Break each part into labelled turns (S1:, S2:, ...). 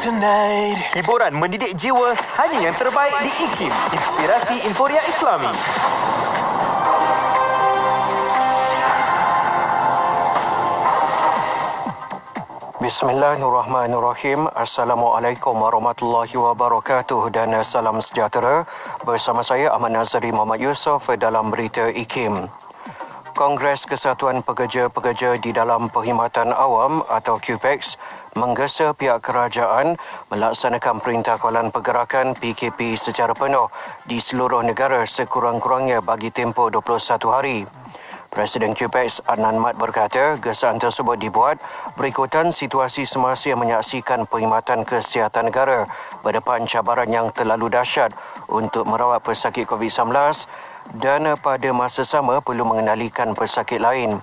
S1: tonight.
S2: Hiburan mendidik jiwa hanya yang terbaik di IKIM. Inspirasi Inforia Islami.
S3: Bismillahirrahmanirrahim. Assalamualaikum warahmatullahi wabarakatuh dan salam sejahtera. Bersama saya Ahmad Nazari Muhammad Yusof dalam berita IKIM. Kongres Kesatuan Pekerja-Pekerja di dalam Perkhidmatan Awam atau QPEX menggesa pihak kerajaan melaksanakan Perintah Kawalan Pergerakan PKP secara penuh di seluruh negara sekurang-kurangnya bagi tempoh 21 hari. Presiden QPEX Adnan Mat berkata gesaan tersebut dibuat berikutan situasi semasa yang menyaksikan perkhidmatan kesihatan negara berdepan cabaran yang terlalu dahsyat untuk merawat pesakit COVID-19 dan pada masa sama perlu mengendalikan pesakit lain.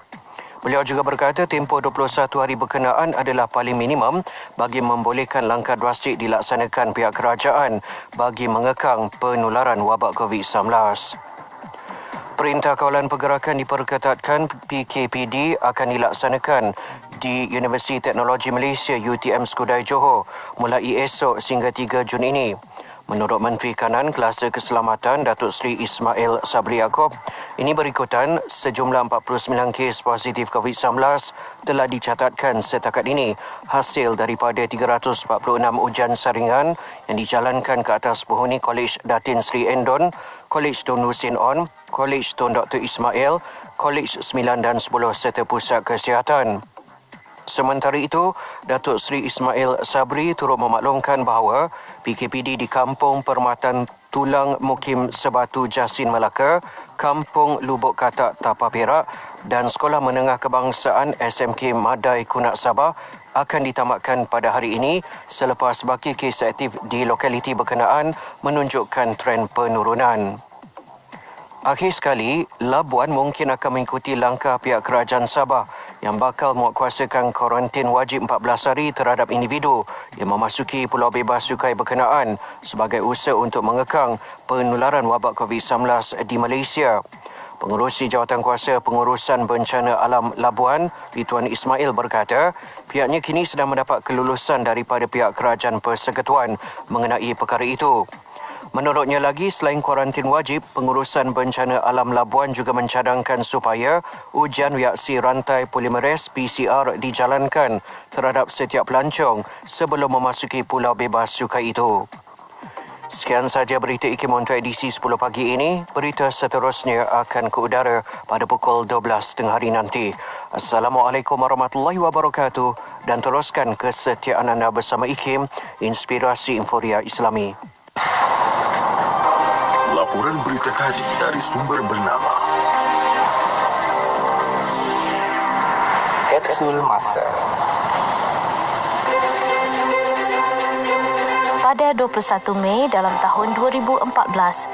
S3: Beliau juga berkata tempoh 21 hari berkenaan adalah paling minimum bagi membolehkan langkah drastik dilaksanakan pihak kerajaan bagi mengekang penularan wabak COVID-19. Perintah Kawalan Pergerakan diperketatkan PKPD akan dilaksanakan di Universiti Teknologi Malaysia UTM Skudai Johor mulai esok sehingga 3 Jun ini. Menurut Menteri Kanan Kluster Keselamatan Datuk Seri Ismail Sabri Yaakob, ini berikutan sejumlah 49 kes positif COVID-19 telah dicatatkan setakat ini hasil daripada 346 ujian saringan yang dijalankan ke atas penghuni Kolej Datin Sri Endon, Kolej Tun Husin On, Kolej Tun Dr. Ismail, Kolej 9 dan 10 serta Pusat Kesihatan. Sementara itu, Datuk Seri Ismail Sabri turut memaklumkan bahawa PKPD di Kampung Perkhidmatan Tulang Mukim Sebatu Jasin Melaka, Kampung Lubuk Katak Tapa Perak dan Sekolah Menengah Kebangsaan SMK Madai Kunak Sabah akan ditamatkan pada hari ini selepas baki kes aktif di lokaliti berkenaan menunjukkan tren penurunan. Akhir sekali, Labuan mungkin akan mengikuti langkah pihak kerajaan Sabah yang bakal menguatkuasakan kuarantin wajib 14 hari terhadap individu yang memasuki Pulau Bebas Sukai berkenaan sebagai usaha untuk mengekang penularan wabak COVID-19 di Malaysia. Pengerusi Jawatankuasa Pengurusan Bencana Alam Labuan, Rituan Ismail berkata, pihaknya kini sedang mendapat kelulusan daripada pihak kerajaan persekutuan mengenai perkara itu. Menurutnya lagi, selain kuarantin wajib, Pengurusan Bencana Alam Labuan juga mencadangkan supaya ujian reaksi rantai polimeres PCR dijalankan terhadap setiap pelancong sebelum memasuki Pulau Bebas Sukai itu. Sekian sahaja berita IKIM untuk edisi 10 pagi ini. Berita seterusnya akan ke udara pada pukul 12 tengah hari nanti. Assalamualaikum warahmatullahi wabarakatuh dan teruskan kesetiaan anda bersama IKIM, Inspirasi Inforia Islami.
S1: Laporan berita tadi dari sumber bernama
S4: Kapsul Masa.
S5: Pada 21 Mei dalam tahun 2014,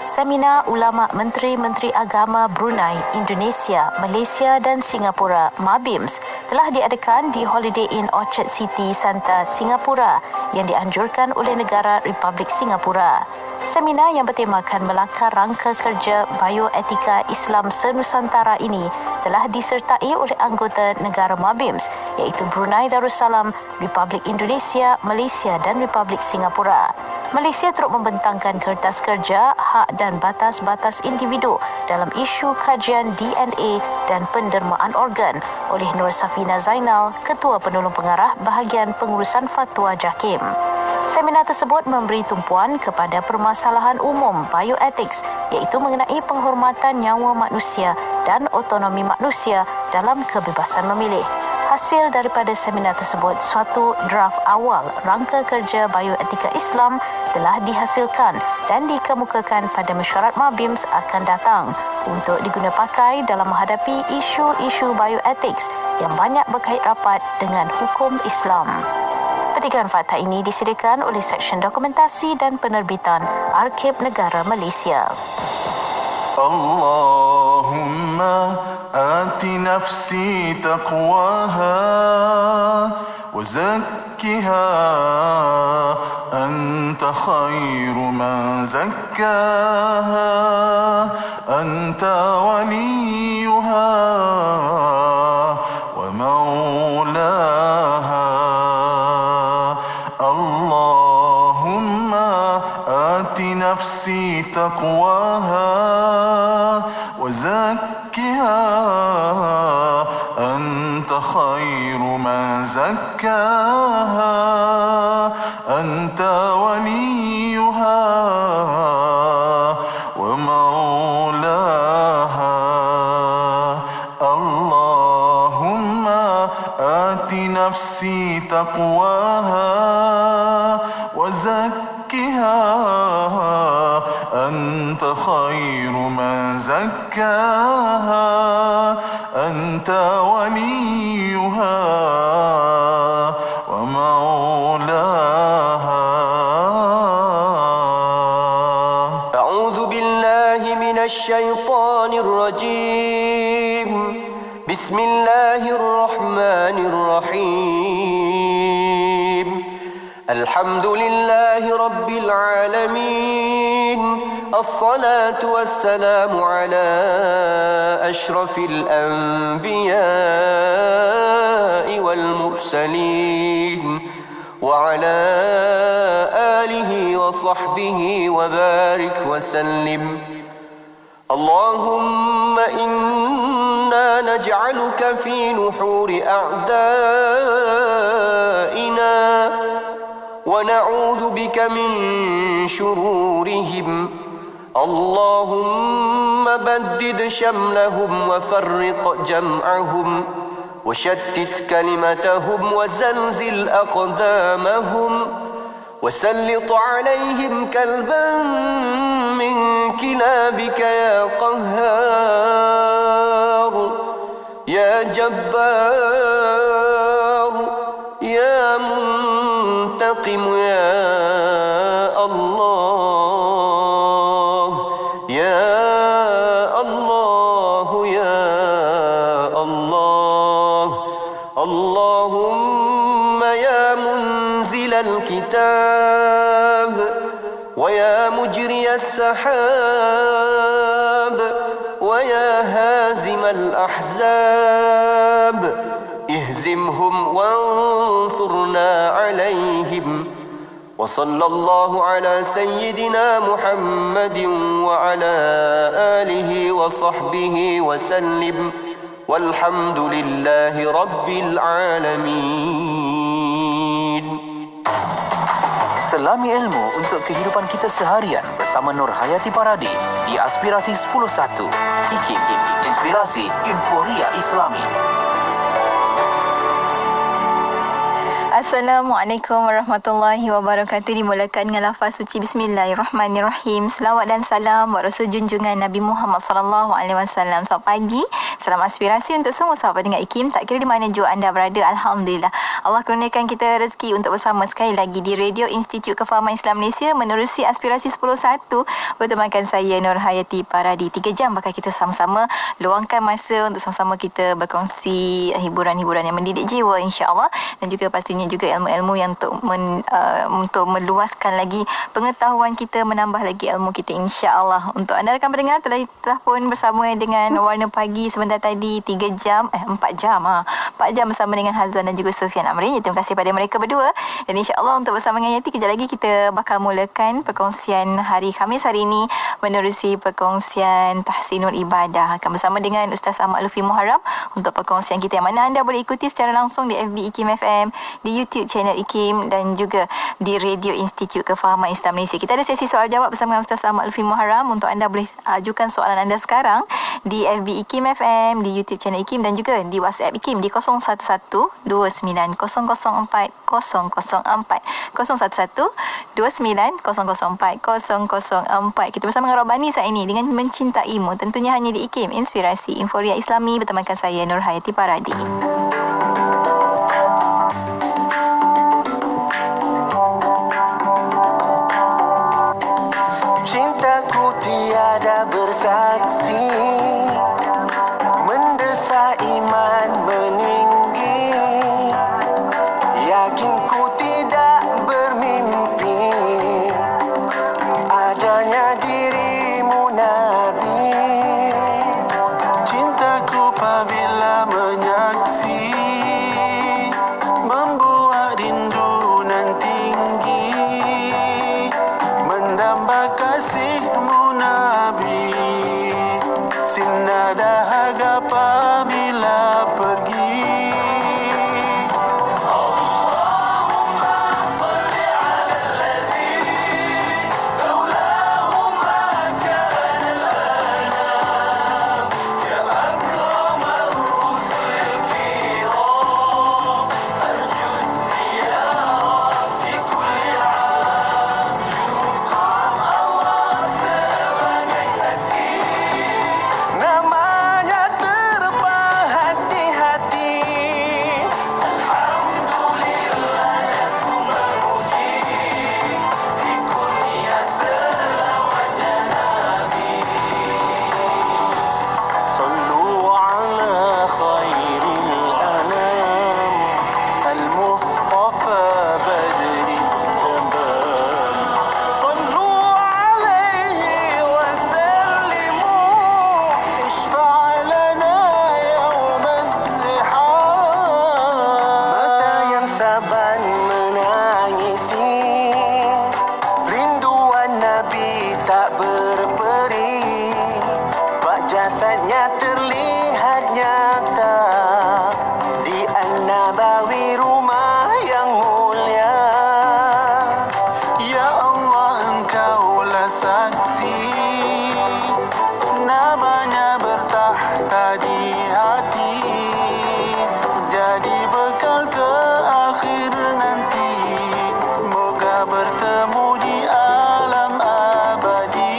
S5: Seminar Ulama Menteri-Menteri Agama Brunei, Indonesia, Malaysia dan Singapura (MABIMS) telah diadakan di Holiday Inn Orchard City, Santa, Singapura yang dianjurkan oleh negara Republik Singapura. Seminar yang bertemakan melakar rangka kerja bioetika Islam senusantara ini telah disertai oleh anggota negara MABIMS iaitu Brunei Darussalam, Republik Indonesia, Malaysia dan Republik Singapura. Malaysia turut membentangkan kertas kerja, hak dan batas-batas individu dalam isu kajian DNA dan pendermaan organ oleh Nur Safina Zainal, Ketua Penolong Pengarah Bahagian Pengurusan Fatwa JAKIM. Seminar tersebut memberi tumpuan kepada permasalahan umum bioethics iaitu mengenai penghormatan nyawa manusia dan autonomi manusia dalam kebebasan memilih. Hasil daripada seminar tersebut, suatu draft awal rangka kerja bioetika Islam telah dihasilkan dan dikemukakan pada mesyuarat MABIMS akan datang untuk diguna pakai dalam menghadapi isu-isu bioethics yang banyak berkait rapat dengan hukum Islam. Petikan fakta ini disediakan oleh Seksyen Dokumentasi dan Penerbitan Arkib Negara Malaysia.
S6: Allahumma ati nafsi taqwaha wa zakkiha anta khairu man zakkaha anta waliyuha wa maulaha. Allah وزكها أنت خير من زكاها أنت وليها ومولاها اللهم آت نفسي تقواها وزكها أنت خير من زكاها أنت وليها ومولاها.
S4: أعوذ بالله من الشيطان الرجيم. بسم الله الرحمن الرحيم. الحمد لله رب العالمين. الصلاة والسلام على أشرف الأنبياء والمرسلين وعلى آله وصحبه وبارك وسلم. اللهم إنا نجعلك في نحور أعدائنا ونعوذ بك من شرورهم. اللهم بدد شملهم وفرق جمعهم وشتت كلمتهم وزلزل أقدامهم وسلط عليهم كلبا من كلابك يا قهار يا جبار يا منتقم يا الله يا الله يا الله. اللهم يا منزل الكتاب ويا مجري السحاب ويا هازم الأحزاب اهزمهم وانصرنا عليهم. وصلى الله على سيدنا محمد وعلى آله وصحبه وسلم والحمد لله رب العالمين.
S2: Selami ilmu untuk kehidupan kita seharian bersama Nur Hayati Paradi di Aspirasi 10.1 IKIM, Inspirasi Inforia Islami.
S7: Assalamualaikum warahmatullahi wabarakatuh. Dimulakan dengan lafaz suci Bismillahirrahmanirrahim. Selawat dan salam buat Rasul junjungan Nabi Muhammad sallallahu alaihi wasallam. Selamat pagi. Salam aspirasi untuk semua sahabat dengan IKIM, tak kira di mana jua anda berada. Alhamdulillah, Allah kurniakan kita rezeki untuk bersama sekali lagi di Radio Institut Kefahaman Islam Malaysia menerusi Aspirasi 10.1 bertemakan saya Nur Hayati Paradi. 3 jam bakal kita sama-sama luangkan masa untuk sama-sama kita berkongsi hiburan-hiburan yang mendidik jiwa, insya-Allah, dan juga pastinya juga ilmu-ilmu yang untuk meluaskan lagi pengetahuan kita, menambah lagi ilmu kita, insya-Allah. Untuk anda rakan pendengar telah pun bersama dengan Warna Pagi sebentar tadi 4 jam bersama dengan Hazwan dan juga Sufian Amrin. Terima kasih pada mereka berdua, dan insya-Allah untuk bersama dengan Yati kejap lagi kita bakal mulakan perkongsian hari Khamis hari ini menerusi perkongsian Tahsinul Ibadah akan bersama dengan Ustaz Ahmad Lutfi Muharram untuk perkongsian kita yang mana anda boleh ikuti secara langsung di FB IKIM FM, di YouTube channel IKIM dan juga di Radio Institut Kefahaman Islam Malaysia. Kita ada sesi soal jawab bersama dengan Ustaz Ahmad Lutfi Muharram. Untuk anda boleh ajukan soalan anda sekarang di FB IKIM FM, di YouTube channel IKIM dan juga di WhatsApp IKIM di 011-29004004 011-29004004. Kita bersama dengan Rabbani saat ini dengan mencintaimu, tentunya hanya di IKIM, Inspirasi Inforia Islami, bertemakan saya Nur Hayati Paradi.
S4: Cintaku tiada bersaksi, mendesak iman meninggi, yakinku tidak bermimpi, adanya dirimu Nabi.
S6: Cintaku apabila menyaksi membuat rindu nan tinggi, mendamba kasihmu Nabi.
S4: Jasadnya terlihat nyata di An-Nabawi, rumah yang mulia.
S6: Ya Allah, Engkaulah saksi, namanya bertahta di hati, jadi bekal ke akhir nanti, moga bertemu di alam abadi.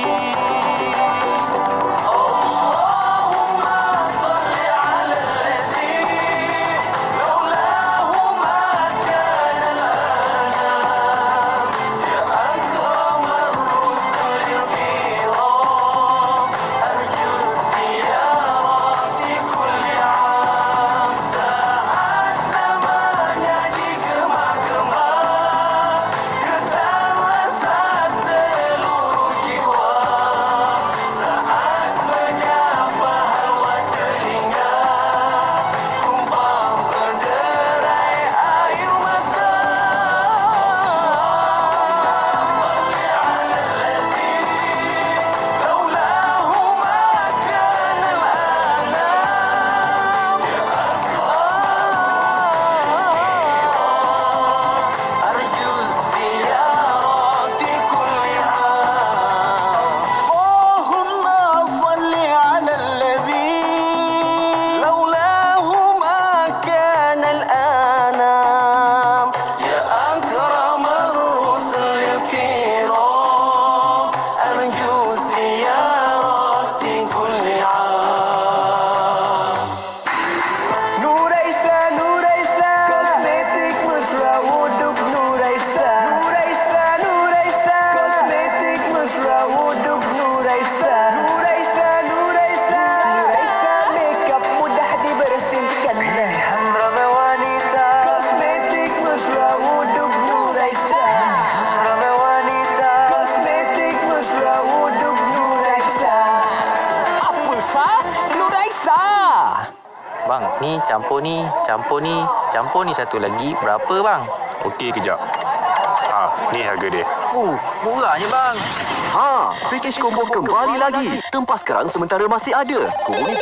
S8: Bang, ni campur ni satu lagi berapa bang?
S1: Okey, kejap. Ni harga dia.
S8: Murahnya bang.
S2: Package combo kembali lagi. Tempah sekarang sementara masih ada. Hubungi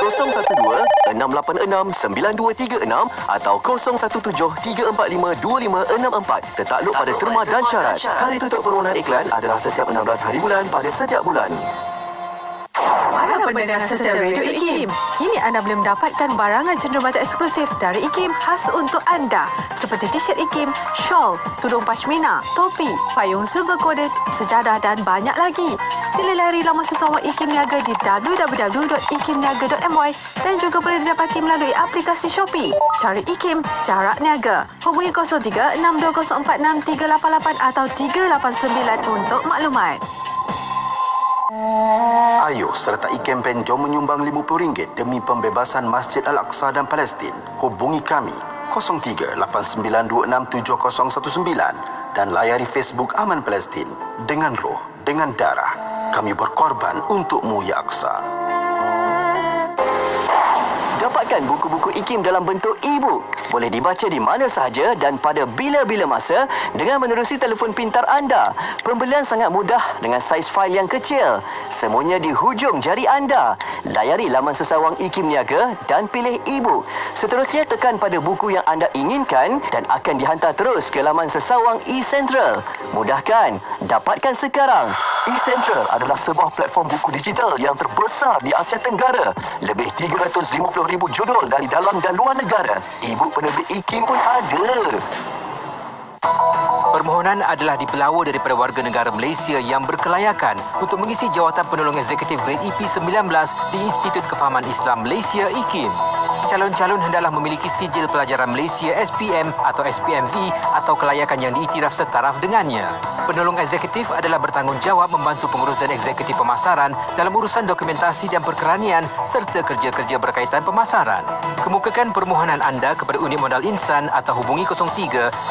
S2: 012-686-9236 atau 017-345-2564. Tertakluk pada terma dan syarat. Tarikh tutup permohonan iklan adalah setiap 16 hari bulan pada setiap bulan.
S9: Para pendengar setia Radio IKIM, kini anda boleh mendapatkan barangan cenderamata eksklusif dari IKIM khas untuk anda seperti t-shirt IKIM, shawl, tudung pashmina, topi, payung silver coded, sejadah dan banyak lagi. Sila layari laman sesawang IKIM Niaga di www.ikimniaga.my dan juga boleh didapati melalui aplikasi Shopee. Cari IKIM, jarak niaga. Hubungi 03-6204-6388 atau 389 untuk maklumat.
S1: Ayo sertai kempen Jom Menyumbang RM50 demi pembebasan Masjid Al-Aqsa dan Palestin. Hubungi kami 03-8926-7019 dan layari Facebook Aman Palestin. Dengan roh, dengan darah, kami berkorban untukmu, Ya Aqsa.
S2: Dapatkan buku-buku IKIM dalam bentuk e-book. Boleh dibaca di mana sahaja dan pada bila-bila masa dengan menerusi telefon pintar anda. Pembelian sangat mudah dengan saiz fail yang kecil. Semuanya di hujung jari anda. Layari laman sesawang IKIM Niaga dan pilih e-book. Seterusnya tekan pada buku yang anda inginkan dan akan dihantar terus ke laman sesawang eCentral. Mudah kan? Dapatkan sekarang. eCentral adalah sebuah platform buku digital yang terbesar di Asia Tenggara. Lebih 350,000 judul dari dalam dan luar negara. E-book penerbit IKIM pun ada.
S3: Permohonan adalah dipelawa daripada warga negara Malaysia yang berkelayakan untuk mengisi jawatan penolong eksekutif grade EP19 di Institut Kefahaman Islam Malaysia IKIM. Calon-calon hendaklah memiliki sijil pelajaran Malaysia SPM atau SPMV atau kelayakan yang diiktiraf setaraf dengannya. Penolong eksekutif adalah bertanggungjawab membantu pengurus dan eksekutif pemasaran dalam urusan dokumentasi dan perkeranian serta kerja-kerja berkaitan pemasaran. Kemukakan permohonan anda kepada Unit Modal Insan atau hubungi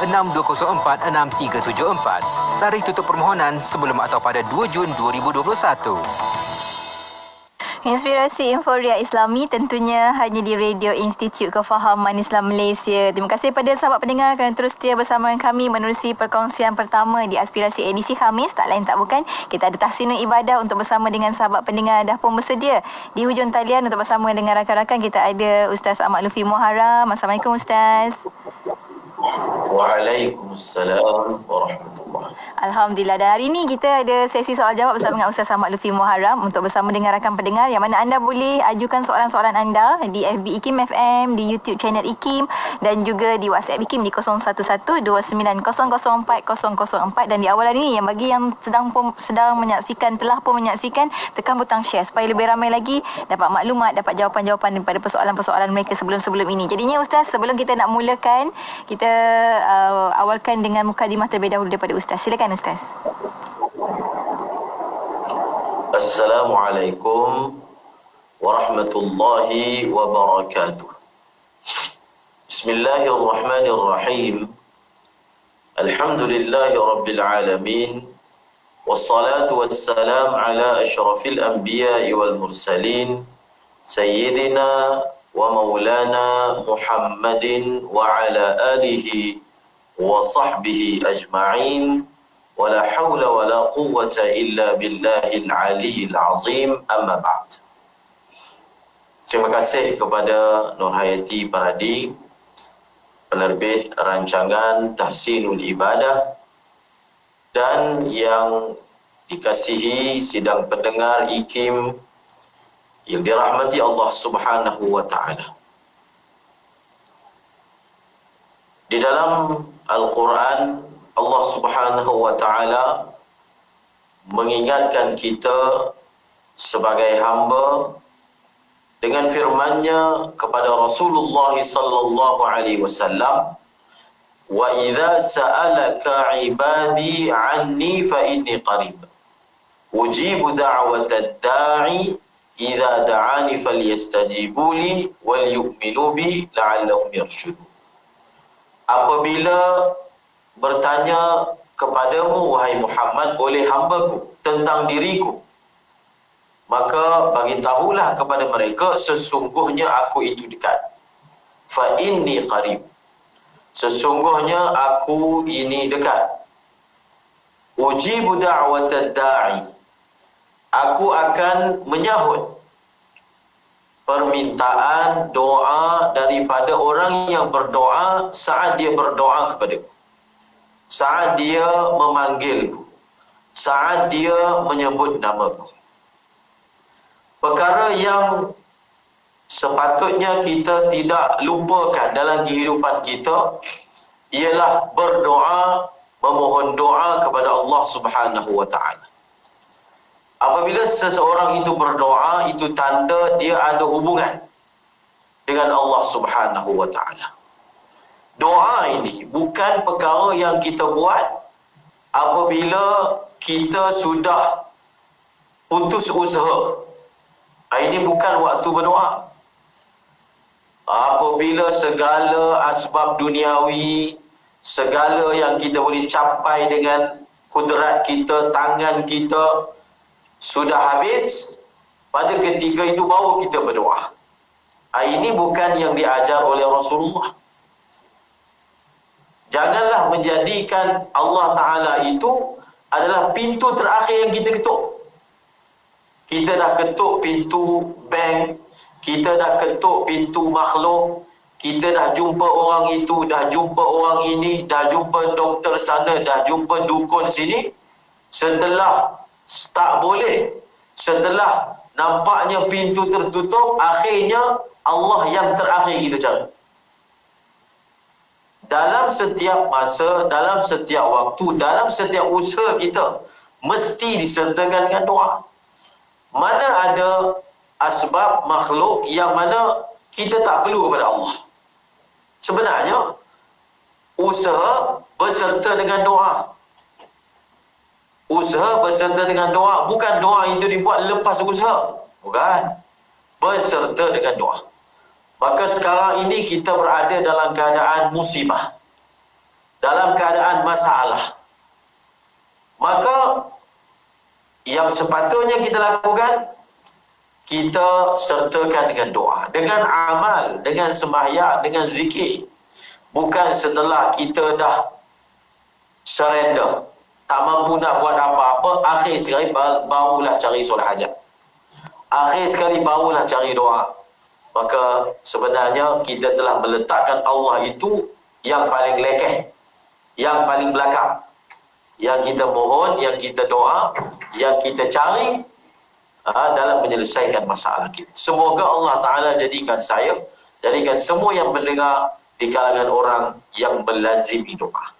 S3: 03-6204-6374. Tarikh tutup permohonan sebelum atau pada 2 Jun 2021.
S7: Inspirasi Inforia Islami tentunya hanya di Radio Institut Kefahaman Islam Malaysia. Terima kasih kepada sahabat pendengar kerana terus setia bersama dengan kami menerusi perkongsian pertama di aspirasi edisi Khamis. Tak lain tak bukan, kita ada tahsinul ibadah untuk bersama dengan sahabat pendengar dah pun bersedia. Di hujung talian untuk bersama dengan rakan-rakan kita ada Ustaz Ahmad Lutfi Muharram. Assalamualaikum Ustaz.
S10: Waalaikumsalam warahmatullahi.
S7: Alhamdulillah. Dan hari ini kita ada sesi soal jawab bersama dengan Ustaz Ahmad Lutfi Muharram untuk bersama dengan rakan pendengar yang mana anda boleh ajukan soalan-soalan anda di FB IKIM FM, di YouTube channel IKIM dan juga di WhatsApp IKIM di 0112900404 dan di awalan ini yang bagi yang sedang menyaksikan, telah pun menyaksikan, tekan butang share supaya lebih ramai lagi dapat maklumat, dapat jawapan-jawapan daripada persoalan-persoalan mereka sebelum-sebelum ini. Jadinya Ustaz, sebelum kita nak mulakan, kita awalkan dengan mukadimah terlebih dahulu daripada Ustaz. Silakan Ustaz.
S10: Assalamualaikum warahmatullahi wabarakatuh. Bismillahirrahmanirrahim. Alhamdulillahi rabbil alamin. Wassalatu wassalam ala asyrafil anbiya'i wal mursalin. Sayyidina wa maulana Muhammadin wa ala alihi wa sahbihi ajma'in. Wala hawla wala quwwata illa billahil aliyyil azim, amma ba'd. Terima kasih kepada Nur Hayati Paradi, penerbit rancangan Tahsinul Ibadah, dan yang dikasihi sidang pendengar IKIM yang dirahmati Allah Subhanahu wa ta'ala. Di dalam Al-Quran, Allah Subhanahu wa ta'ala mengingatkan kita sebagai hamba dengan firman-Nya kepada Rasulullah sallallahu alaihi wasallam, wa idza sa'alaka 'ibadi 'anni fa inni qarib ujibu da'watad da'i idza da'ani falyastajibu li wal yu'minu bi la'allahum yarshudun. Apabila bertanya kepadamu wahai Muhammad oleh hamba-Ku tentang diriku, maka bagitahulah kepada mereka sesungguhnya aku itu dekat. Fa inni qarib, sesungguhnya aku ini dekat. Ujibu da'watad da'i, aku akan menyahut permintaan doa daripada orang yang berdoa saat dia berdoa kepadaku, saat dia memanggilku, saat dia menyebut namaku. Perkara yang sepatutnya kita tidak lupakan dalam kehidupan kita ialah berdoa, memohon doa kepada Allah Subhanahu wa ta'ala. Apabila seseorang itu berdoa, itu tanda dia ada hubungan dengan Allah Subhanahu wa ta'ala. Doa ini bukan perkara yang kita buat apabila kita sudah putus usaha. Ini bukan waktu berdoa. Apabila segala asbab duniawi, segala yang kita boleh capai dengan kudrat kita, tangan kita sudah habis, pada ketika itu baru kita berdoa. Ini bukan yang diajar oleh Rasulullah. Janganlah menjadikan Allah Ta'ala itu adalah pintu terakhir yang kita ketuk. Kita dah ketuk pintu bank, kita dah ketuk pintu makhluk, kita dah jumpa orang itu, dah jumpa orang ini, dah jumpa doktor sana, dah jumpa dukun sini. Setelah tak boleh, setelah nampaknya pintu tertutup, akhirnya Allah yang terakhir kita cari. Dalam setiap masa, dalam setiap waktu, dalam setiap usaha kita mesti disertakan dengan doa. Mana ada asbab makhluk yang mana kita tak perlu kepada Allah. Sebenarnya usaha berserta dengan doa. Usaha berserta dengan doa, bukan doa itu dibuat lepas usaha. Bukan. Berserta dengan doa. Maka sekarang ini kita berada dalam keadaan musibah, dalam keadaan masalah. Maka yang sepatutnya kita lakukan, kita sertakan dengan doa, dengan amal, dengan sembahyang, dengan zikir. Bukan setelah kita dah surrender, tak mampu nak buat apa-apa, akhir sekali barulah cari solat hajat. Akhir sekali barulah cari doa. Maka sebenarnya kita telah meletakkan Allah itu yang paling lekeh, yang paling belakang. Yang kita mohon, yang kita doa, yang kita cari dalam menyelesaikan masalah kita. Semoga Allah Ta'ala jadikan semua yang mendengar di kalangan orang yang melazimi doa.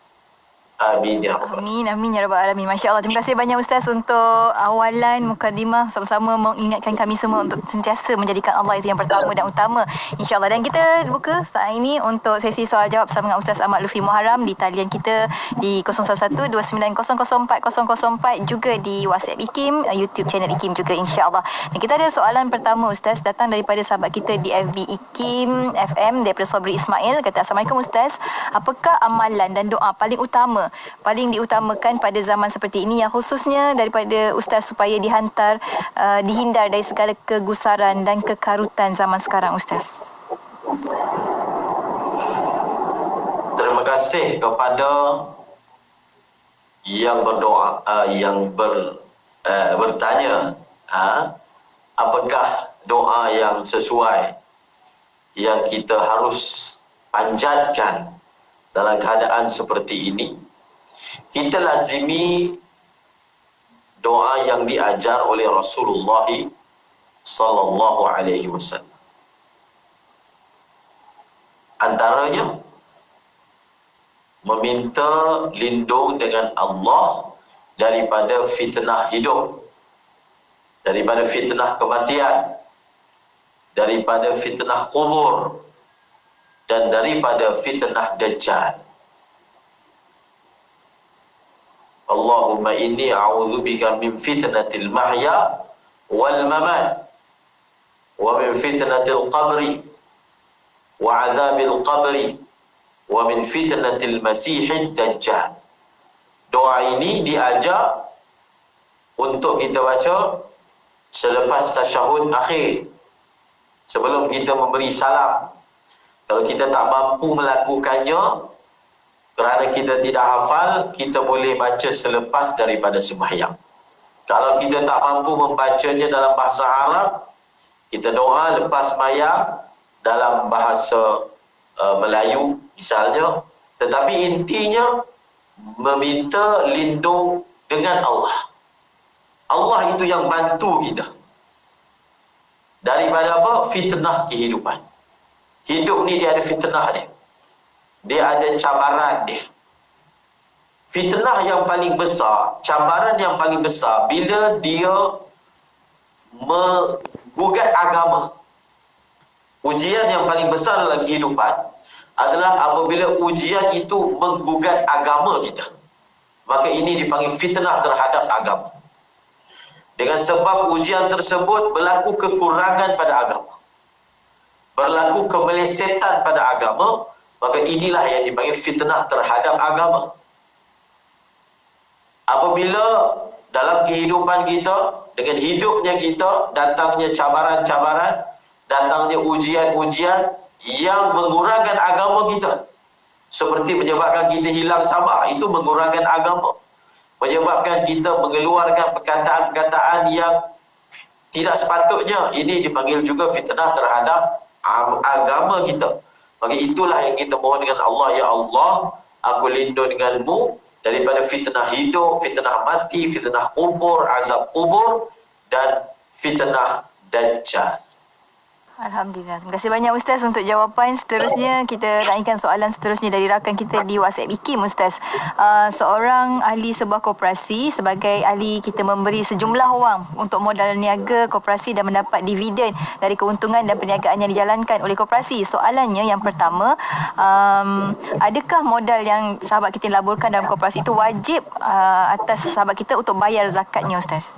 S10: Amin ya Rabbal
S7: Amin, amin ya Rabbal Alamin. Masya Allah. Terima kasih banyak Ustaz untuk awalan mukadimah, sama-sama mengingatkan kami semua untuk sentiasa menjadikan Allah itu yang pertama dan utama, insya-Allah. Dan kita buka saat ini untuk sesi soal jawab bersama dengan Ustaz Ahmad Lutfi Muharram di talian kita di 01129004 juga di WhatsApp IKIM, YouTube channel IKIM juga, insya-Allah. Dan kita ada soalan pertama Ustaz, datang daripada sahabat kita di FB IKIM FM daripada Sobri Ismail. Kata, Assalamualaikum Ustaz, apakah amalan dan doa paling utama, paling diutamakan pada zaman seperti ini, yang khususnya daripada Ustaz supaya dihindar dari segala kegusaran dan kekarutan zaman sekarang Ustaz?
S10: Terima kasih kepada yang berdoa, bertanya, apakah doa yang sesuai yang kita harus panjatkan dalam keadaan seperti ini. Kita lazimi doa yang diajar oleh Rasulullah sallallahu alaihi wasallam. Antaranya meminta lindung dengan Allah daripada fitnah hidup, daripada fitnah kematian, daripada fitnah kubur, dan daripada fitnah dajjal. Allahumma inni a'udzubika min fitnatil mahya wal mamat wa min fitnatil qabri wa 'adzabil qabri wa min fitnatil masiihid dajjal. Doa ini diajar untuk kita baca selepas tasyahud akhir, sebelum kita memberi salam. Kalau kita tak mampu melakukannya kerana kita tidak hafal, kita boleh baca selepas daripada sembahyang. Kalau kita tak mampu membacanya dalam bahasa Arab, kita doa lepas sembahyang dalam bahasa Melayu misalnya. Tetapi intinya meminta lindung dengan Allah. Allah itu yang bantu kita daripada apa? Fitnah kehidupan. Hidup ni dia ada fitnah dia. Dia ada cabaran dia. Fitnah yang paling besar, cabaran yang paling besar bila dia menggugat agama. Ujian yang paling besar dalam kehidupan adalah apabila ujian itu menggugat agama kita. Maka ini dipanggil fitnah terhadap agama. Dengan sebab ujian tersebut berlaku kekurangan pada agama, berlaku kemelesetan pada agama, maka inilah yang dipanggil fitnah terhadap agama. Apabila dalam kehidupan kita, dengan hidupnya kita, datangnya cabaran-cabaran, datangnya ujian-ujian yang mengurangkan agama kita, seperti menyebabkan kita hilang sabar, itu mengurangkan agama. Menyebabkan kita mengeluarkan perkataan-perkataan yang tidak sepatutnya, ini dipanggil juga fitnah terhadap agama kita. Maka itulah yang kita mohon dengan Allah, ya Allah, aku lindung denganmu daripada fitnah hidup, fitnah mati, fitnah kubur, azab kubur, dan fitnah dajjal.
S7: Alhamdulillah. Terima kasih banyak Ustaz untuk jawapan. Seterusnya kita naikkan soalan seterusnya dari rakan kita di WhatsApp IKIM Ustaz. Seorang ahli sebuah koperasi, sebagai ahli kita memberi sejumlah wang untuk modal niaga koperasi dan mendapat dividen dari keuntungan dan perniagaan yang dijalankan oleh koperasi. Soalannya yang pertama, adakah modal yang sahabat kita laburkan dalam koperasi itu wajib atas sahabat kita untuk bayar zakatnya Ustaz?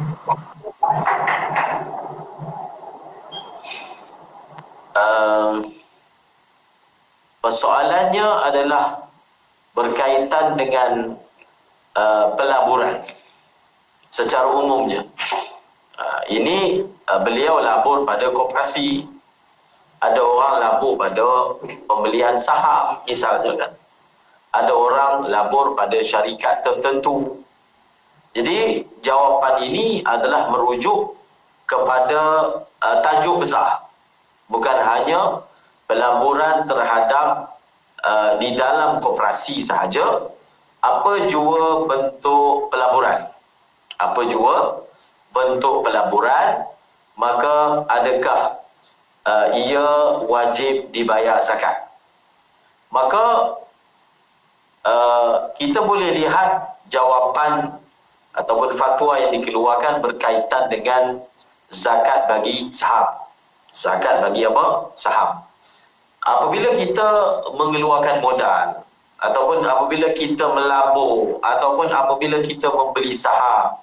S10: Persoalannya adalah berkaitan dengan pelaburan secara umumnya. Ini beliau labur pada koperasi, ada orang labur pada pembelian saham misalnya kan, ada orang labur pada syarikat tertentu. Jadi jawapan ini adalah merujuk kepada tajuk besar, bukan hanya pelaburan terhadap di dalam koperasi sahaja. Apa jua bentuk pelaburan, apa jua bentuk pelaburan, maka adakah ia wajib dibayar zakat? Maka kita boleh lihat jawapan ataupun fatwa yang dikeluarkan berkaitan dengan zakat bagi saham. Zakat bagi apa? Saham. Apabila kita mengeluarkan modal, ataupun apabila kita melabur, ataupun apabila kita membeli saham,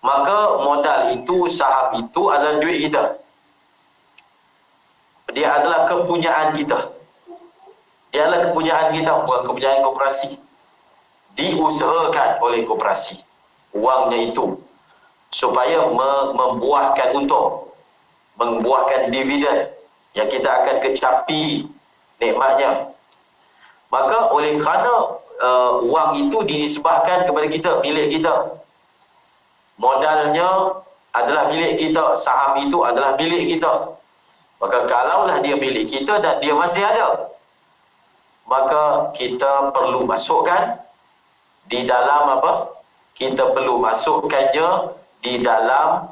S10: maka modal itu, saham itu adalah duit kita. Dia adalah kepunyaan kita. Dia adalah kepunyaan kita, bukan kepunyaan koperasi. Diusahakan oleh koperasi wangnya itu supaya membuahkan untung, membuahkan dividen yang kita akan kecapi nikmatnya. Maka oleh kerana wang itu dinisbahkan kepada kita, milik kita, modalnya adalah milik kita, saham itu adalah milik kita, maka kalaulah dia milik kita dan dia masih ada, maka kita perlu masukkan di dalam apa? Kita perlu masukkannya di dalam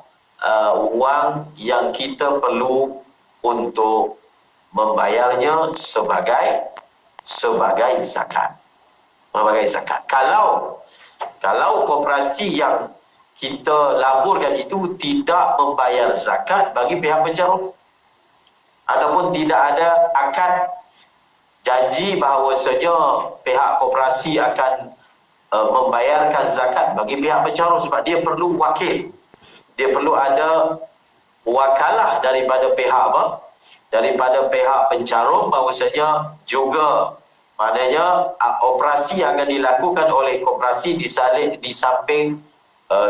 S10: wang yang kita perlu untuk membayarnya sebagai zakat. Sebagai zakat. Kalau koperasi yang kita laburkan itu tidak membayar zakat bagi pihak pencarum, ataupun tidak ada akad janji bahawasanya pihak koperasi akan membayarkan zakat bagi pihak pencarum, sebab dia perlu wakil, dia perlu ada wakalah daripada pihak apa? Daripada pihak pencarum bahawasanya juga, maknanya operasi yang akan dilakukan oleh koperasi di samping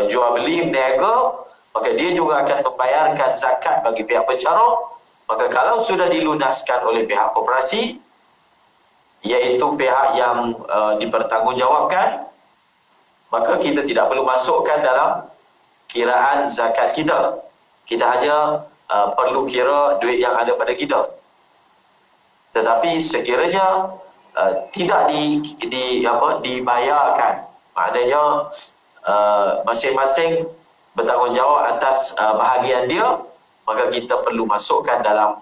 S10: jual beli berniaga, maka dia juga akan membayarkan zakat bagi pihak pencarum. Maka kalau sudah dilunaskan oleh pihak koperasi, iaitu pihak yang dipertanggungjawabkan, maka kita tidak perlu masukkan dalam kiraan zakat kita. Kita hanya perlu kira duit yang ada pada kita. Tetapi sekiranya tidak dibayarkan, maknanya masing-masing bertanggungjawab atas bahagian dia, maka kita perlu masukkan dalam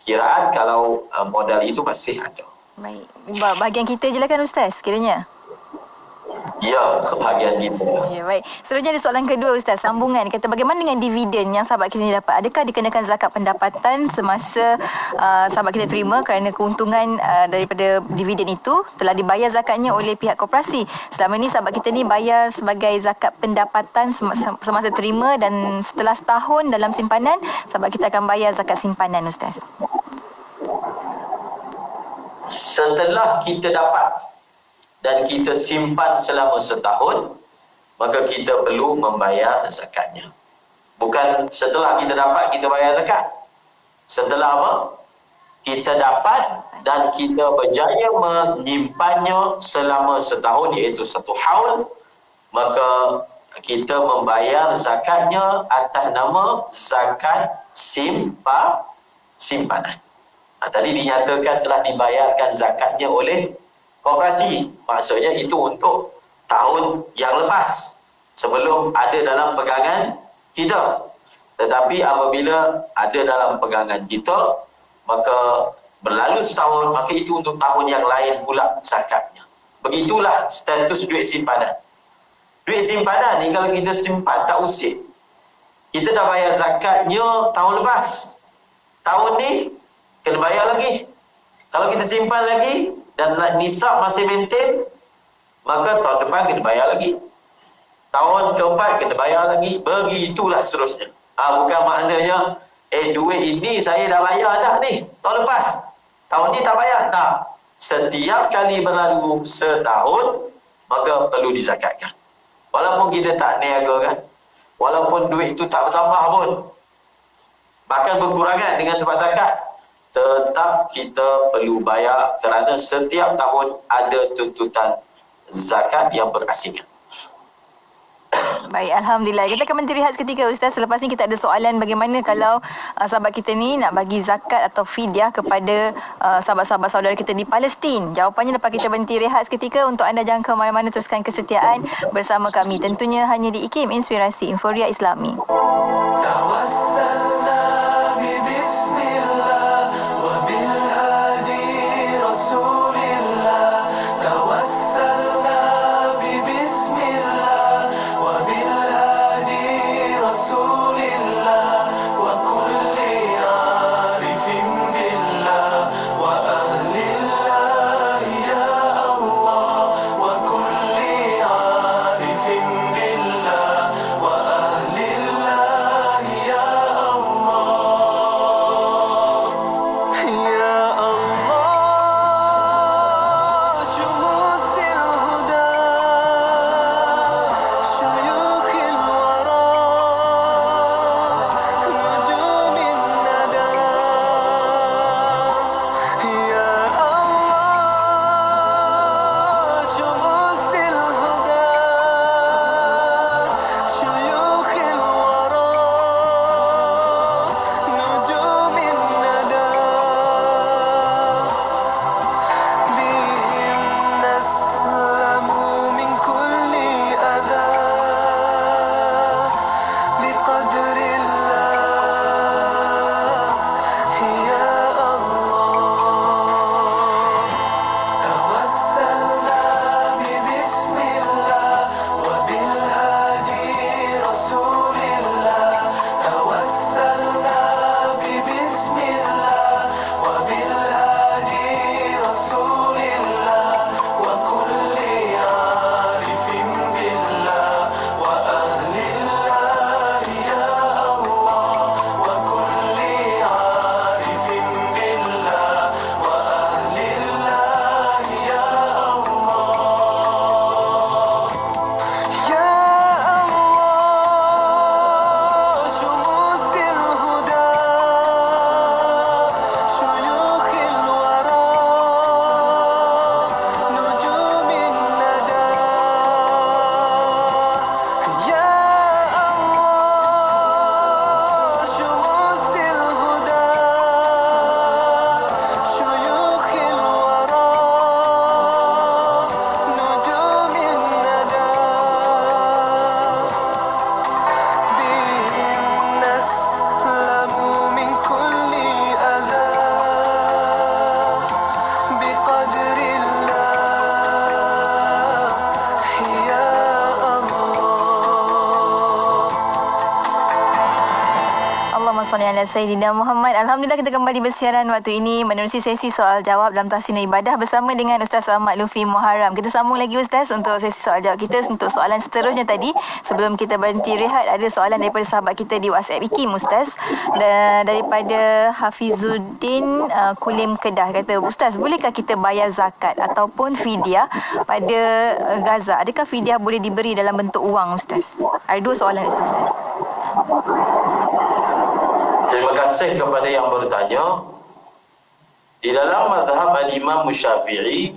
S10: kiraan kalau modal itu masih ada.
S7: Baik. Bahagian kita je lah kan Ustaz sekiranya?
S10: Ya, bahagian kita.
S7: Ya, baik. Seterusnya ada soalan kedua Ustaz, sambungan. Kata bagaimana dengan dividen yang sahabat kita ni dapat? Adakah dikenakan zakat pendapatan semasa sahabat kita terima kerana keuntungan daripada dividen itu telah dibayar zakatnya oleh pihak koperasi? Selama ini sahabat kita ni bayar sebagai zakat pendapatan semasa terima, dan setelah setahun dalam simpanan, sahabat kita akan bayar zakat simpanan Ustaz.
S10: Setelah kita dapat dan kita simpan selama setahun, maka kita perlu membayar zakatnya. Bukan setelah kita dapat kita bayar zakat. Setelah apa? Kita dapat dan kita berjaya menyimpannya selama setahun, iaitu 1 haul, maka kita membayar zakatnya atas nama zakat simpanan. Tadi dinyatakan telah dibayarkan zakatnya oleh koperasi. Maksudnya itu untuk tahun yang lepas, sebelum ada dalam pegangan kita. Tetapi apabila ada dalam pegangan kita, maka berlalu setahun, maka itu untuk tahun yang lain pula zakatnya. Begitulah status duit simpanan. Duit simpanan ni kalau kita simpan tak usik, kita dah bayar zakatnya tahun lepas, tahun ni kena bayar lagi. Kalau kita simpan lagi dan nisab masih maintain, maka tahun depan kena bayar lagi, tahun keempat kena bayar lagi, begitulah seterusnya. Bukan maknanya duit ini saya dah bayar dah ni tahun lepas, tahun ni tak bayar. Tak, setiap kali berlalu setahun maka perlu dizakatkan. Walaupun kita tak niaga kan, walaupun duit itu tak bertambah pun, bahkan berkurangan dengan sebab zakat, tetap kita perlu bayar kerana setiap tahun ada tuntutan zakat yang berasingan.
S7: Baik, Alhamdulillah. Kita akan rehat seketika Ustaz. Selepas ni kita ada soalan bagaimana kalau sahabat kita ni nak bagi zakat atau fidyah kepada sahabat-sahabat saudara kita di Palestin. Jawapannya lepas kita berhenti rehat seketika. Untuk anda jangan ke mana-mana, teruskan kesetiaan bersama kami. Tentunya hanya di IKIM, Inspirasi Inforia Islami. Sayyidina Muhammad. Alhamdulillah kita kembali bersiaran waktu ini menerusi sesi soal jawab dalam Tahsinul Ibadah bersama dengan Ustaz Selamat Lufi Muharram. Kita sambung lagi Ustaz untuk sesi soal jawab kita. Untuk soalan seterusnya tadi, sebelum kita berhenti rehat, ada soalan daripada sahabat kita di WhatsApp IKIM Ustaz. Daripada Hafizuddin Kulim Kedah, kata, Ustaz, bolehkah kita bayar zakat ataupun fidyah pada Gaza? Adakah fidyah boleh diberi dalam bentuk wang Ustaz? Ada dua soalan Ustaz.
S10: Terima kasih kepada yang bertanya. Di dalam mazhab al-Imam Syafi'i,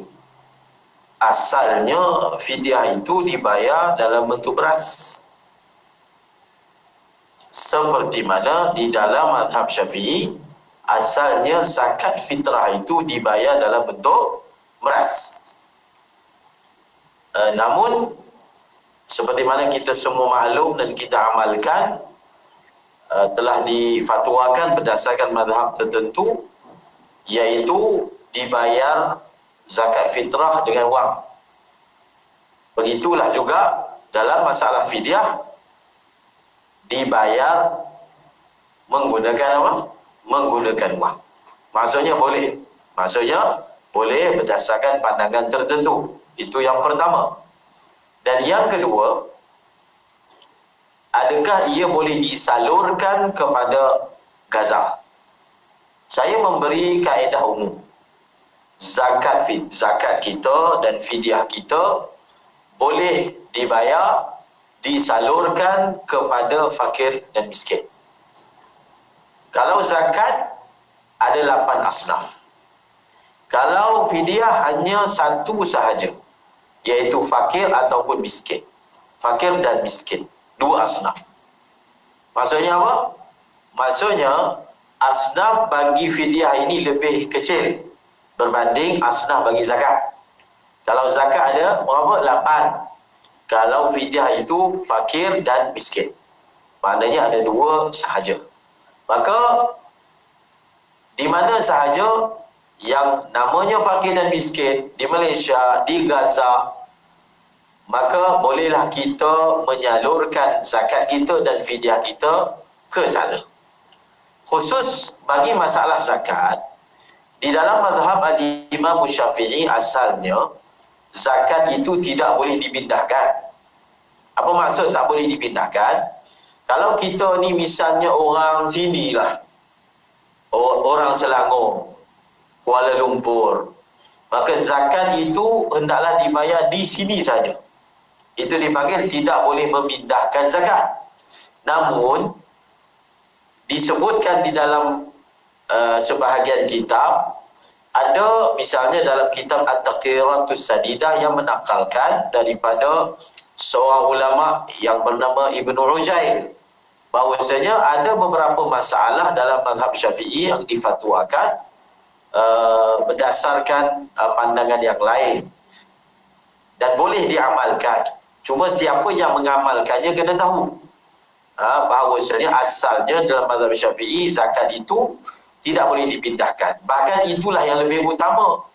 S10: asalnya fidyah itu dibayar dalam bentuk beras. Seperti mana di dalam mazhab Syafi'i, asalnya zakat fitrah itu dibayar dalam bentuk beras. Namun, seperti mana kita semua maklum dan kita amalkan, telah difatwakan berdasarkan mazhab tertentu, iaitu dibayar zakat fitrah dengan wang. Begitulah juga dalam masalah fidyah, dibayar menggunakan apa? Menggunakan wang. Maksudnya boleh berdasarkan pandangan tertentu. Itu yang pertama. Dan yang kedua, adakah ia boleh disalurkan kepada Gaza? Saya memberi kaedah umum. Zakat kita dan fidyah kita boleh dibayar, disalurkan kepada fakir dan miskin. Kalau zakat ada 8 asnaf. Kalau fidyah hanya satu sahaja, iaitu fakir ataupun miskin. Fakir dan miskin, 2 asnaf. Maksudnya apa? Maksudnya asnaf bagi fidyah ini lebih kecil berbanding asnaf bagi zakat. Kalau zakat ada berapa? 8. Kalau fidyah itu fakir dan miskin, maknanya ada 2 sahaja. Maka di mana sahaja yang namanya fakir dan miskin di Malaysia, di Gaza, maka bolehlah kita menyalurkan zakat kita dan fidyah kita ke sana. Khusus bagi masalah zakat, di dalam mazhab al-Imam Syafi'i asalnya zakat itu tidak boleh dipindahkan. Apa maksud tak boleh dipindahkan? Kalau kita ni misalnya orang sini lah, orang Selangor, Kuala Lumpur, maka zakat itu hendaklah dibayar di sini saja. Itu dipanggil tidak boleh memindahkan zakat. Namun disebutkan di dalam sebahagian kitab, ada misalnya dalam kitab At-Taqiratus Sadidah yang menakalkan daripada seorang ulama yang bernama Ibnu Ujail, bahawasanya ada beberapa masalah dalam mazhab Syafi'i yang difatwakan berdasarkan pandangan yang lain dan boleh diamalkan. Cuma siapa yang mengamalkannya kena tahu bahawasanya asalnya dalam mazhab Syafi'i zakat itu tidak boleh dipindahkan. Bahkan itulah yang lebih utama.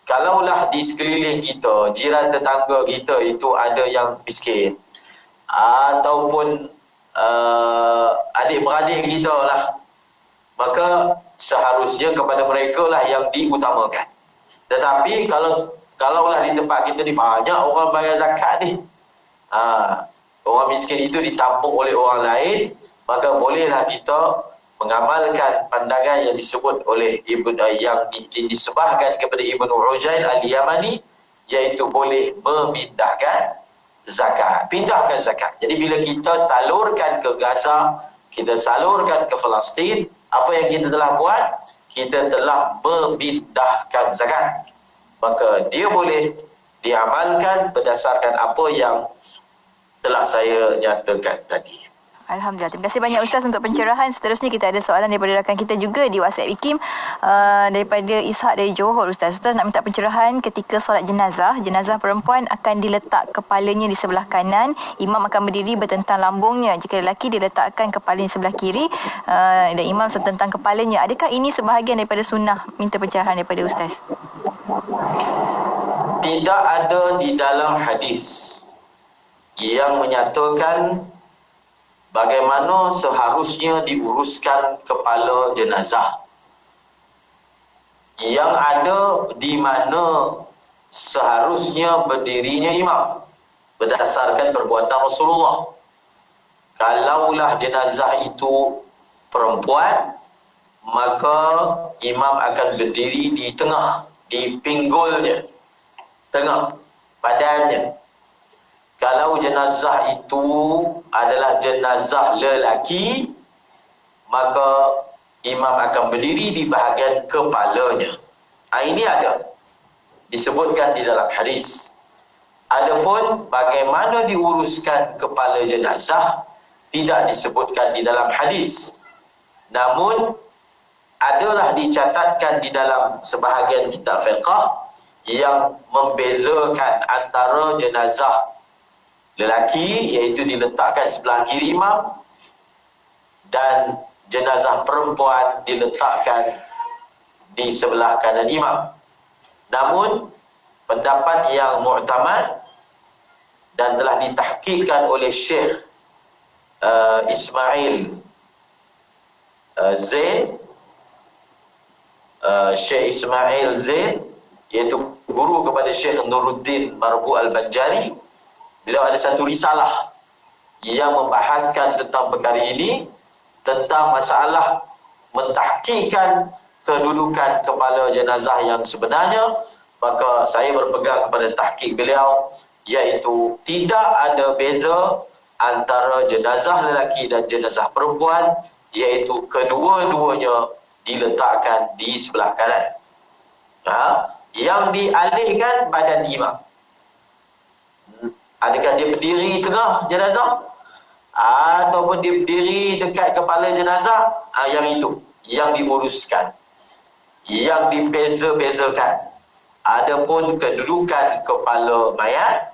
S10: Kalaulah di sekeliling kita, jiran tetangga kita itu ada yang miskin, ataupun adik-beradik kita lah, maka seharusnya kepada mereka lah yang diutamakan. Tetapi kalaulah di tempat kita ni banyak orang bayar zakat ni, orang miskin itu ditampung oleh orang lain, maka bolehlah kita mengamalkan pandangan yang disebut oleh yang disebahkan kepada Ibnu Ujail Al-Yamani, iaitu boleh memindahkan zakat, pindahkan zakat. Jadi bila kita salurkan ke Gaza, kita salurkan ke Palestin, apa yang kita telah buat? Kita telah memindahkan zakat. Maka dia boleh diamalkan berdasarkan apa yang telah saya nyatakan tadi.
S7: Alhamdulillah. Terima kasih banyak Ustaz untuk pencerahan. Seterusnya kita ada soalan daripada rakan kita juga di WhatsApp IKIM, daripada Ishak dari Johor. Ustaz nak minta pencerahan ketika solat jenazah. Jenazah perempuan akan diletak kepalanya di sebelah kanan, imam akan berdiri bertentang lambungnya. Jika lelaki diletakkan kepalanya sebelah kiri dan imam setentang kepalanya. Adakah ini sebahagian daripada sunnah? Minta pencerahan daripada Ustaz.
S10: Tidak ada di dalam hadis yang menyatakan bagaimana seharusnya diuruskan kepala jenazah. Yang ada di mana seharusnya berdirinya imam berdasarkan perbuatan Rasulullah. Kalaulah jenazah itu perempuan, maka imam akan berdiri di tengah, di pinggulnya, tengah badannya. Kalau jenazah itu adalah jenazah lelaki, maka imam akan berdiri di bahagian kepalanya. Ini ada disebutkan di dalam hadis. Adapun bagaimana diuruskan kepala jenazah tidak disebutkan di dalam hadis. Namun adalah dicatatkan di dalam sebahagian kitab fiqh yang membezakan antara jenazah lelaki, iaitu diletakkan sebelah kiri imam, dan jenazah perempuan diletakkan di sebelah kanan imam. Namun pendapat yang mu'tamad dan telah ditahqiqkan oleh Syekh Ismail Zain, Syekh Ismail Zain, iaitu guru kepada Syekh Nuruddin Marbu Al-Banjari, beliau ada satu risalah yang membahaskan tentang perkara ini, tentang masalah mentahqiqkan kedudukan kepala jenazah yang sebenarnya. Maka saya berpegang kepada tahqiq beliau, iaitu tidak ada beza antara jenazah lelaki dan jenazah perempuan iaitu kedua-duanya diletakkan di sebelah kanan. Yang dialihkan badan imam. Adakah dia berdiri tengah jenazah ataupun dia berdiri dekat kepala jenazah? Yang itu yang diuruskan, yang dibeza-bezakan. Adapun kedudukan kepala mayat,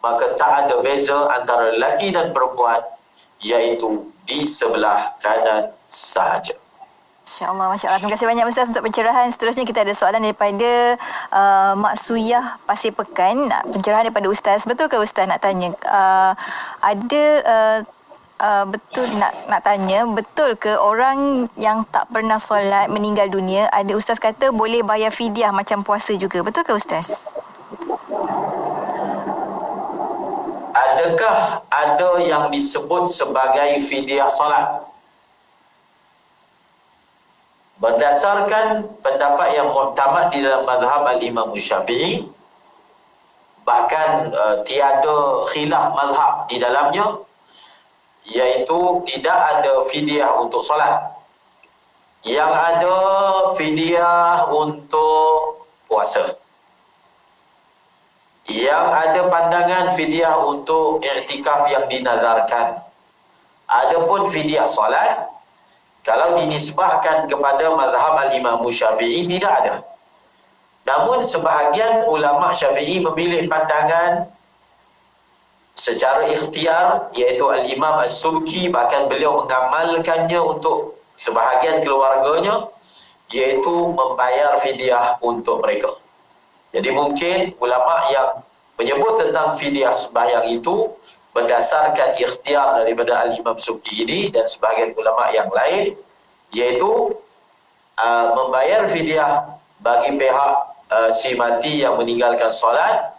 S10: maka tak ada beza antara lelaki dan perempuan, iaitu di sebelah kanan sahaja.
S7: InsyaAllah, Masya Allah. Terima kasih banyak Ustaz untuk pencerahan. Seterusnya kita ada soalan daripada Mak Suyah Pasir Pekan. Pencerahan daripada Ustaz. Betul ke Ustaz nak tanya? Betul nak tanya, betul ke orang yang tak pernah solat meninggal dunia, ada Ustaz kata boleh bayar fidyah macam puasa juga. Betul ke Ustaz?
S10: Adakah ada yang disebut sebagai fidyah solat? Berdasarkan pendapat yang muktamad di dalam mazhab al-Imam Syafi'i, bahkan tiada khilaf mazhab di dalamnya, iaitu tidak ada fidyah untuk solat. Yang ada fidyah untuk puasa. Yang ada pandangan fidyah untuk i'tikaf yang dinazarkan. Adapun fidyah solat, kalau dinisbahkan kepada mazhab al-Imam Syafi'i, tidak ada. Namun sebahagian ulama Syafi'i memilih pandangan secara ikhtiar, iaitu al-Imam As-Subki, bahkan beliau mengamalkannya untuk sebahagian keluarganya, iaitu membayar fidyah untuk mereka. Jadi mungkin ulama yang menyebut tentang fidyah sembahyang itu berdasarkan ikhtiar daripada al-Imam Subki ini dan sebahagian ulama yang lain, iaitu membayar fidyah bagi pihak si mati yang meninggalkan solat,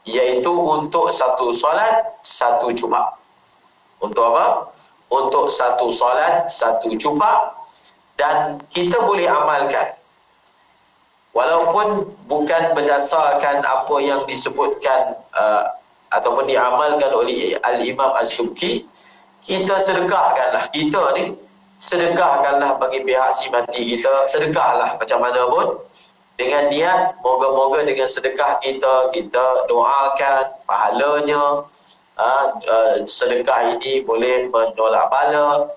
S10: iaitu untuk satu solat satu Jumaat. Untuk apa? Untuk satu solat satu Jumaat. Dan kita boleh amalkan, walaupun bukan berdasarkan apa yang disebutkan ataupun diamalkan oleh al-Imam As-Subki, kita sedekahkanlah. Kita ni sedekahkanlah bagi pihak si mati kita, sedekahlah macam mana pun, dengan niat moga-moga dengan sedekah kita doakan pahalanya. Sedekah ini boleh menolak bala.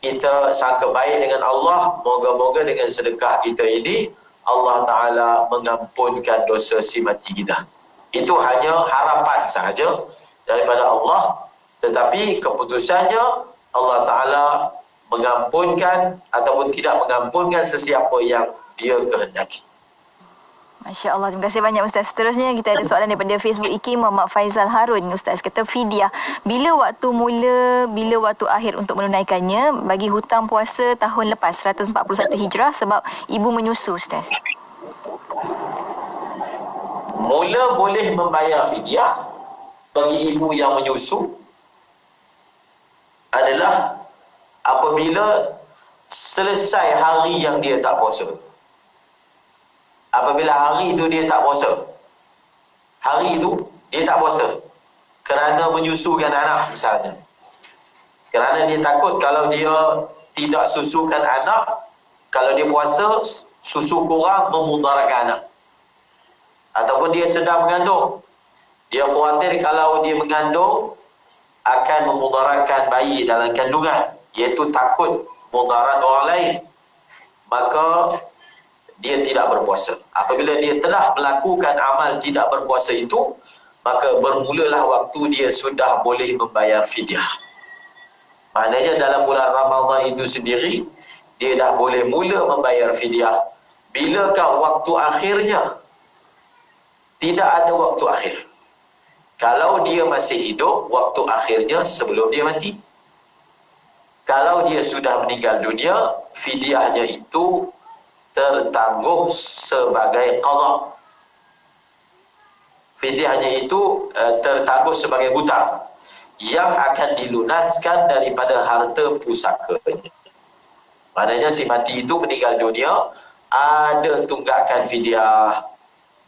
S10: Kita sangka baik dengan Allah, moga-moga dengan sedekah kita ini Allah Ta'ala mengampunkan dosa si mati kita. Itu hanya harapan sahaja daripada Allah, tetapi keputusannya Allah Ta'ala mengampunkan ataupun tidak mengampunkan sesiapa yang dia kehendaki.
S7: Masya Allah, terima kasih banyak Ustaz. Seterusnya kita ada soalan daripada Facebook IKIM Muhammad Faizal Harun. Ustaz kata fidyah, bila waktu mula, bila waktu akhir untuk menunaikannya bagi hutang puasa tahun lepas 141 Hijrah sebab ibu menyusu Ustaz?
S10: Mula boleh membayar fidyah bagi ibu yang menyusu adalah apabila selesai hari yang dia tak puasa. Apabila hari itu dia tak puasa, hari itu dia tak puasa kerana menyusukan anak misalnya, kerana dia takut kalau dia tidak susukan anak, kalau dia puasa susu kurang memudaratkan anak. Ataupun dia sedang mengandung, dia khawatir kalau dia mengandung akan memudaratkan bayi dalam kandungan, iaitu takut mudarat orang lain, maka dia tidak berpuasa. Apabila dia telah melakukan amal tidak berpuasa itu, maka bermulalah waktu dia sudah boleh membayar fidyah. Maknanya dalam bulan Ramadan itu sendiri, dia dah boleh mula membayar fidyah. Bilakah waktu akhirnya? Tidak ada waktu akhir. Kalau dia masih hidup, waktu akhirnya sebelum dia mati. Kalau dia sudah meninggal dunia, fidyahnya itu tertangguh sebagai qadha. Fidyahnya itu tertangguh sebagai hutang yang akan dilunaskan daripada harta pusakanya. Maknanya si mati itu meninggal dunia, ada tunggakan fidyah,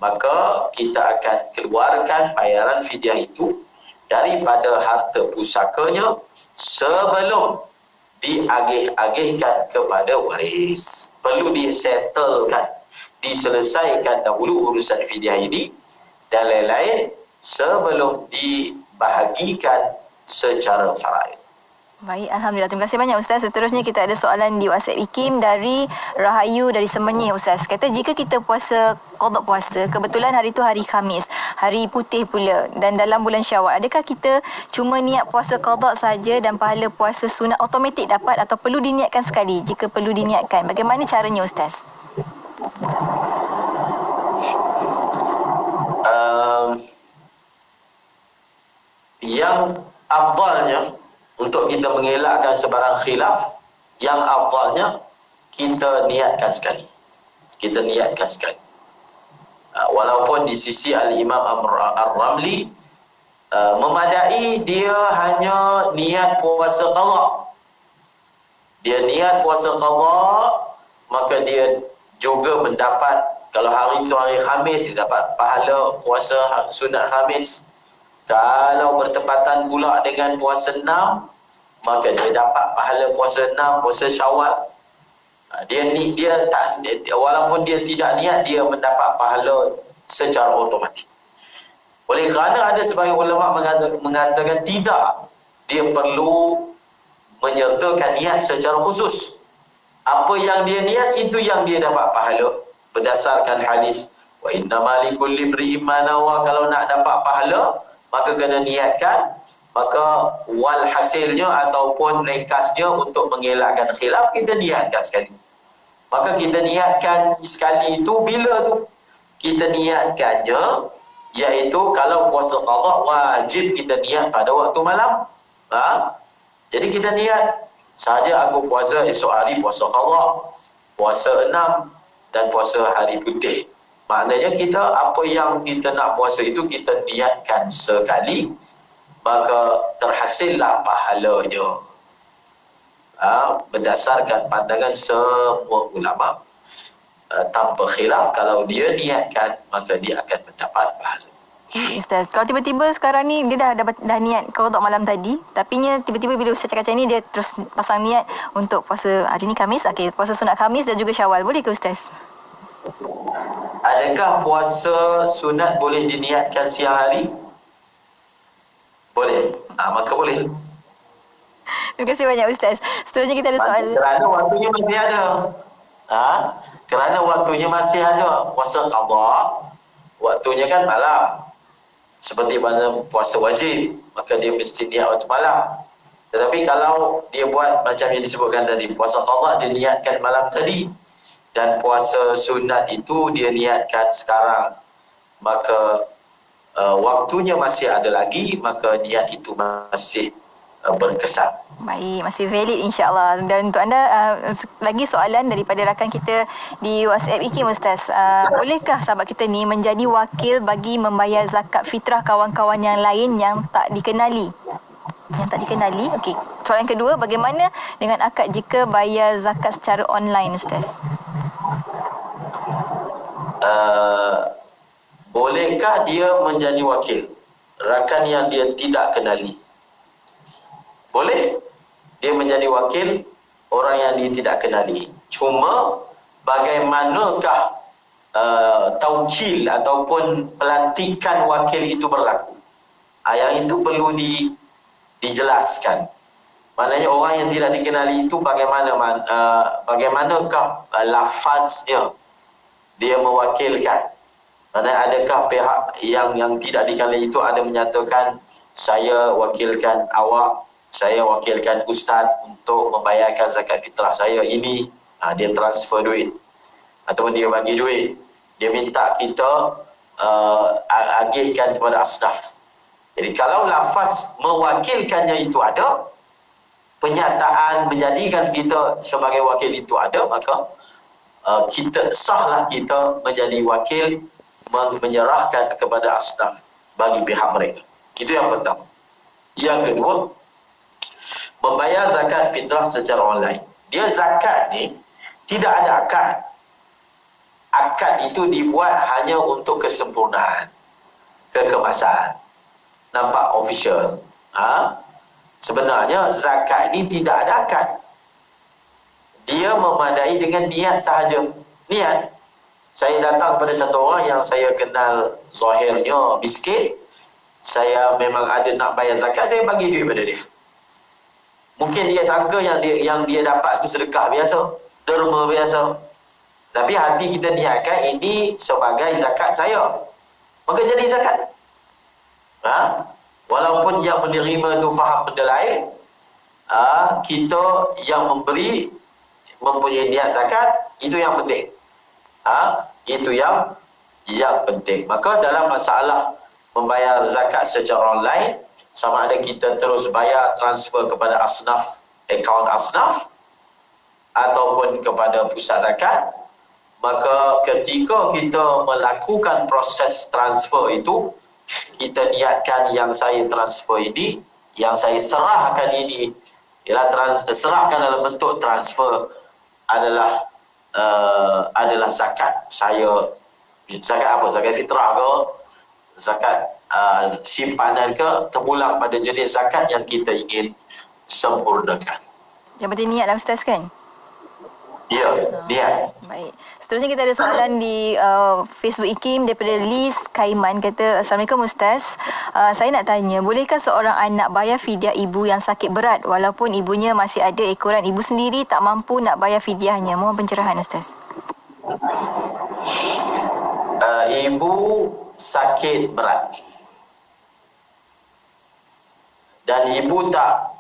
S10: maka kita akan keluarkan bayaran fidyah itu daripada harta pusakanya sebelum diagih-agihkan kepada waris. Perlu disettlekan, diselesaikan dahulu urusan fidyah ini dan lain-lain sebelum dibahagikan secara faraid.
S7: Baik, Alhamdulillah. Terima kasih banyak Ustaz. Seterusnya kita ada soalan di WhatsApp IKIM dari Rahayu dari Semenyih Ustaz. Kata jika kita puasa, qada puasa, kebetulan hari itu hari Khamis, hari putih pula dan dalam bulan Syawal, adakah kita cuma niat puasa qada saja dan pahala puasa sunat automatik dapat atau perlu diniatkan sekali? Jika perlu diniatkan, bagaimana caranya Ustaz?
S10: Yang afdalnya untuk kita mengelakkan sebarang khilaf, yang afdalnya kita niatkan sekali. Kita niatkan sekali. Walaupun di sisi Al-Imam Ar-Ramli memadai dia hanya niat puasa qada. Dia niat puasa qada, maka dia juga mendapat, kalau hari itu hari Khamis, dia dapat pahala puasa sunat Khamis. Kalau bertepatan pula dengan puasa 6, maka dia dapat pahala puasa 6, puasa Syawal. Dia tak, walaupun dia tidak niat, dia mendapat pahala secara otomatik. Oleh kerana ada sebagian ulama mengatakan tidak, dia perlu menyertakan niat secara khusus. Apa yang dia niat, itu yang dia dapat pahala berdasarkan hadis wa innamal likulli imri'in ma nawa. Kalau nak dapat pahala, maka kena niatkan. Maka wal hasilnya ataupun rekasnya untuk mengelakkan khilaf, kita niatkan sekali. Maka kita niatkan sekali itu bila tu? Kita niatkannya iaitu kalau puasa qada wajib kita niat pada waktu malam. Jadi kita niat saja, aku puasa esok hari puasa qada, puasa 6 dan puasa hari putih. Maknanya kita apa yang kita nak puasa itu kita niatkan sekali, maka terhasillah pahalanya. Berdasarkan pandangan semua ulama, tanpa khilaf, kalau dia niatkan maka dia akan mendapat pahala.
S7: Ustaz, kalau tiba-tiba sekarang ni dia dah niat qada malam tadi, tapi tiba-tiba bila Ustaz cakap macam ni, dia terus pasang niat untuk puasa hari ni Khamis, puasa sunat Khamis dan juga Syawal, boleh ke Ustaz?
S10: Adakah puasa sunat boleh diniatkan siang hari? Boleh. Maka boleh.
S7: Terima kasih banyak Ustaz. Seterusnya kita ada soalan.
S10: Kerana waktunya masih ada. Kerana waktunya masih ada. Puasa qada, waktunya kan malam. Seperti mana puasa wajib, maka dia mesti niat waktu malam. Tetapi kalau dia buat macam yang disebutkan tadi, puasa qada dia niatkan malam tadi, dan puasa sunat itu dia niatkan sekarang, maka waktunya masih ada lagi, maka niat itu masih berkesan.
S7: Baik, masih valid insya-Allah. Dan untuk anda lagi soalan daripada rakan kita di WhatsApp IKIM Ustaz. Bolehkah sahabat kita ni menjadi wakil bagi membayar zakat fitrah kawan-kawan yang lain yang tak dikenali? Okey. Soalan kedua, bagaimana dengan akad jika bayar zakat secara online Ustaz?
S10: Bolehkah dia menjadi wakil rakan yang dia tidak kenali? Boleh dia menjadi wakil orang yang dia tidak kenali. Cuma bagaimanakah taukil ataupun pelantikan wakil itu berlaku? Yang itu perlu dijelaskan. Maknanya orang yang tidak dikenali itu bagaimanakah lafaznya dia mewakilkan? Maknanya adakah pihak yang tidak dikenali itu ada menyatakan saya wakilkan awak, saya wakilkan ustaz untuk membayarkan zakat fitrah saya ini, dia transfer duit ataupun dia bagi duit, dia minta kita agihkan kepada asnaf. Jadi kalau lafaz mewakilkannya itu ada, penyataan menjadikan kita sebagai wakil itu ada, maka sahlah kita menjadi wakil menyerahkan kepada asnaf bagi pihak mereka. Itu yang pertama. Yang kedua, membayar zakat fitrah secara online. Dia zakat ni tidak ada akad. Akad itu dibuat hanya untuk kesempurnaan, kekemasan. Nampak official. Sebenarnya zakat ini tidak ada akad. dia memadai dengan niat sahaja. Niat. Saya datang pada satu orang yang saya kenal zahirnya miskin, saya memang ada nak bayar zakat, saya bagi duit pada dia. Mungkin dia sangka yang dia dapat tu sedekah biasa, derma biasa. Tapi hati kita niatkan ini sebagai zakat saya, maka jadi zakat. Walaupun yang menerima tu faham benda lain, kita yang memberi mempunyai niat zakat, itu yang penting. Itu yang penting. Maka dalam masalah membayar zakat secara online, sama ada kita terus bayar transfer kepada asnaf, akaun asnaf, ataupun kepada pusat zakat, maka ketika kita melakukan proses transfer itu, kita niatkan yang saya transfer ini, yang saya serahkan ini, ialah serahkan dalam bentuk transfer adalah zakat saya. Zakat apa? Zakat fitrah ke? Zakat simpanan ke? Terpulang pada jenis zakat yang kita ingin sempurnakan.
S7: Yang penting niat lah Ustaz kan?
S10: Ya, niat.
S7: Baik. Seterusnya kita ada soalan di Facebook IKIM daripada Liz Kaiman, kata, Assalamualaikum Ustaz. Saya nak tanya, bolehkah seorang anak bayar fidyah ibu yang sakit berat walaupun ibunya masih ada ekoran ibu sendiri tak mampu nak bayar fidyahnya? Mohon pencerahan Ustaz.
S10: Ibu sakit berat dan ibu tak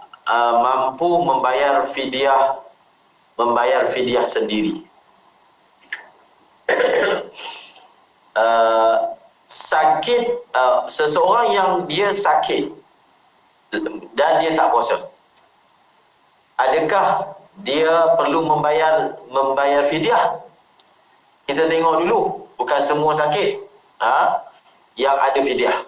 S10: mampu membayar fidyah sendiri. Sakit, seseorang yang dia sakit dan dia tak puasa, adakah dia perlu membayar fidyah? Kita tengok dulu, bukan semua sakit yang ada fidyah.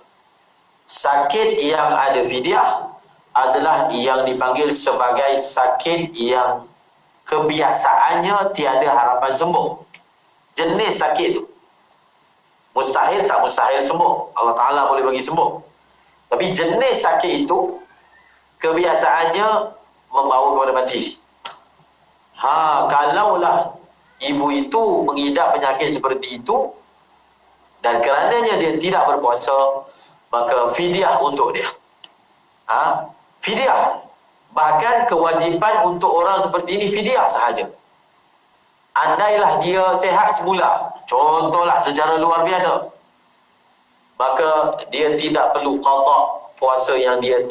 S10: Sakit yang ada fidyah adalah yang dipanggil sebagai sakit yang kebiasaannya tiada harapan sembuh. Jenis sakit itu mustahil tak mustahil sembuh, Allah Ta'ala boleh bagi sembuh. Tapi jenis sakit itu kebiasaannya membawa kepada mati. Kalaulah ibu itu mengidap penyakit seperti itu dan kerananya dia tidak berpuasa, maka fidyah untuk dia. Fidyah. Bahkan kewajipan untuk orang seperti ini fidyah sahaja. Andailah dia sehat semula, contohlah secara luar biasa, maka dia tidak perlu qada puasa yang dia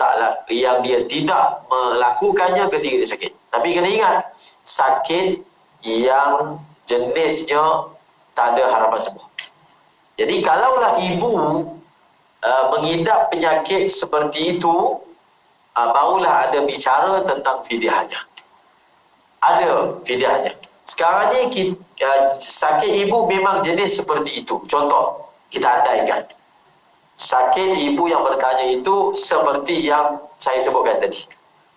S10: tidak melakukannya ketika dia sakit. Tapi kena ingat, sakit yang jenisnya tak ada harapan sembuh. Jadi kalaulah ibu mengidap penyakit seperti itu, barulah ada bicara tentang fidyahnya. Ada fidyahnya. Sekarang ni sakit ibu memang jenis seperti itu. Contoh, kita andaikan sakit ibu yang bertanya itu seperti yang saya sebutkan tadi.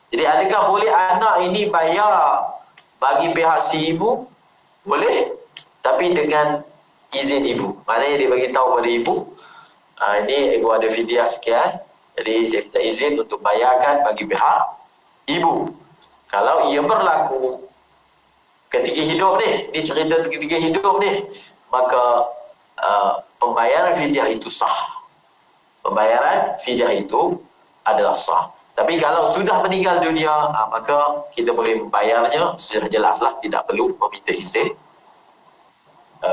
S10: Jadi adakah boleh anak ini bayar bagi pihak si ibu? Boleh, tapi dengan izin ibu. Maknanya dia bagi tahu pada ibu, ini ibu ada fidyah sekian, jadi saya minta izin untuk bayarkan bagi pihak ibu. Kalau ia berlaku ketika hidup ni, cerita ketika hidup ni, maka pembayaran fidyah itu sah. Pembayaran fidyah itu adalah sah. Tapi kalau sudah meninggal dunia, maka kita boleh membayarnya secara jelaslah, tidak perlu meminta izin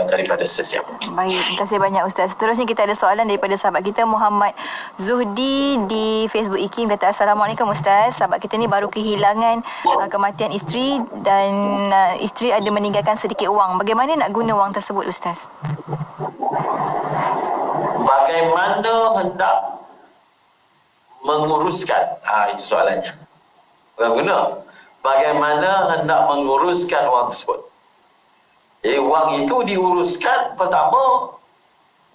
S10: daripada sesiapa.
S7: Baik, terima kasih banyak Ustaz. Seterusnya kita ada soalan daripada sahabat kita Muhammad Zuhdi di Facebook IKIM, kata, Assalamualaikum Ustaz. Sahabat kita ni baru kehilangan kematian isteri dan isteri ada meninggalkan sedikit wang. Bagaimana nak guna wang tersebut Ustaz?
S10: Bagaimana hendak menguruskan? Itu soalannya. Bagaimana? Bagaimana hendak menguruskan wang tersebut? Jadi wang itu diuruskan, pertama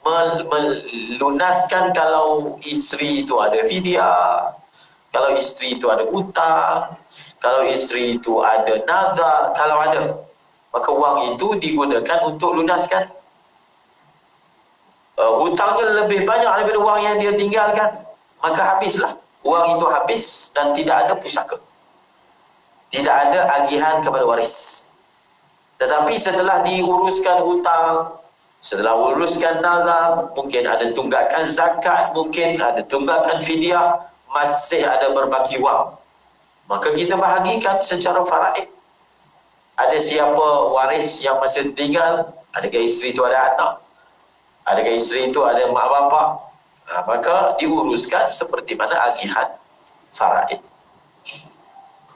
S10: melunaskan kalau isteri itu ada fidyah, kalau isteri itu ada hutang, kalau isteri itu ada nazar, kalau ada, maka wang itu digunakan untuk lunaskan. Hutangnya lebih banyak daripada wang yang dia tinggalkan, maka habislah. Wang itu habis dan tidak ada pusaka, tidak ada agihan kepada waris. Tetapi setelah diuruskan hutang, setelah uruskan nazar, mungkin ada tunggakan zakat, mungkin ada tunggakan fidyah, masih ada berbaki wang, maka kita bahagikan secara faraid. Ada siapa waris yang masih tinggal, adakah isteri itu ada anak, adakah isteri itu ada mak bapak, maka diuruskan seperti mana agihan faraid.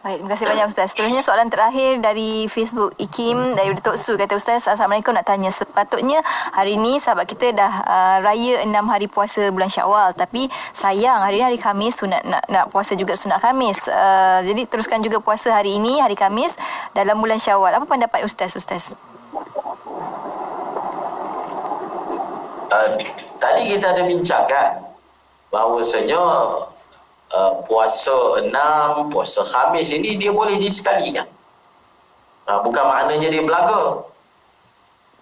S7: Baik, terima kasih banyak Ustaz. Seterusnya soalan terakhir dari Facebook Ikim dari Datuk Su. Kata Ustaz, Assalamualaikum, nak tanya, sepatutnya hari ini sahabat kita dah raya 6 hari puasa bulan Syawal, tapi sayang hari ini hari Khamis, sunat nak puasa juga sunat Khamis. Jadi teruskan juga puasa hari ini hari Khamis dalam bulan Syawal. Apa pendapat Ustaz?
S10: Tadi kita ada bincangkan bahawasanya puasa 6, puasa Khamis ini dia boleh disekalikan. Bukan maknanya dia belaga.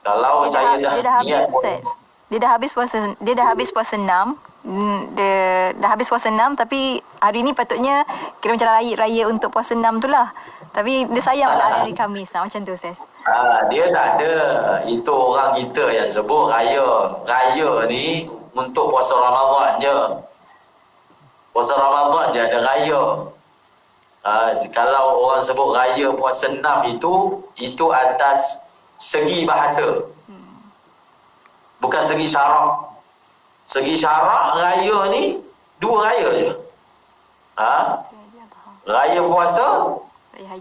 S10: Kalau saya dah niat
S7: Ustaz. Dia dah habis puasa 6. Dia dah habis puasa 6, tapi hari ni patutnya kira macam raya untuk puasa 6 tu lah. Tapi dia sayang pula hari Khamis. Macam tu Ustaz.
S10: Dia tak ada. Itu orang kita yang sebut raya. Raya ni untuk puasa Ramadan je. Puasa Ramadan je ada raya. Kalau orang sebut raya puasa 6 itu atas segi bahasa. Bukan segi syarak. Segi syarak raya ni 2 raya je. Raya puasa,